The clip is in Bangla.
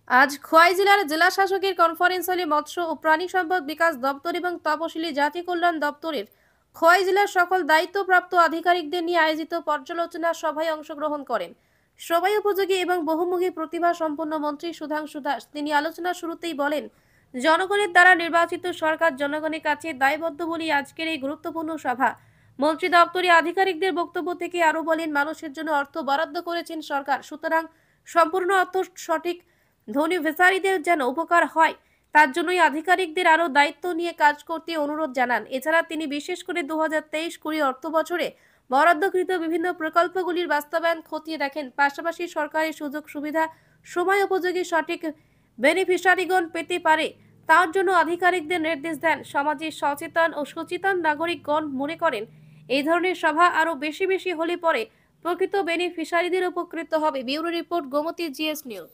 আজ খোয়াই জেলার জেলা শাসকের কনফারেন্স হলে মৎস্য ও প্রাণী সম্পদ বিকাশ দপ্তর এবং তপশিলি জাতি কল্যাণ দপ্তরের খোয়াই জেলার সকল দায়িত্বপ্রাপ্ত আধিকারিকদের নিয়ে আয়োজিত পর্যালোচনা সভায় অংশগ্রহণ করেন সবাই উপযোগী এবং বহুমুখী প্রতিভা সম্পন্ন মন্ত্রী সুধাংশু দাস। তিনি আলোচনা শুরুতেই বলেন, জনগণের দ্বারা নির্বাচিত সরকার জনগণের কাছে দায়বদ্ধ বলে আজকের এই গুরুত্বপূর্ণ সভা। মন্ত্রী দপ্তরে আধিকারিকদের বক্তব্য থেকে আরো বলেন, মানুষের জন্য অর্থ বরাদ্দ করেছেন সরকার, সুতরাং সম্পূর্ণ অর্থ সঠিক ধনী ভেসারিদের যেন উপকার হয়, তার জন্যই আধিকারিকদের আরও দায়িত্ব নিয়ে কাজ করতে অনুরোধ জানান। এছাড়া তিনি বিশেষ করে 2023-20 অর্থ বছরে বরাদ্দকৃত বিভিন্ন প্রকল্পগুলির বাস্তবায়ন খতিয়ে দেখেন। পাশাপাশি সরকারি সুযোগ সুবিধা সময় উপযোগী সঠিক বেনিফিশিয়ারিগণ পেতে পারে তার জন্য আধিকারিকদের নির্দেশ দেন। সমাজে সচেতন ও সচেতন নাগরিকগণ মনে করেন এই ধরনের সভা আরও বেশি হলে পরে প্রকৃত বেনিফিশিয়ারিদের উপকৃত হবে। Bureau report, Gomati GS news.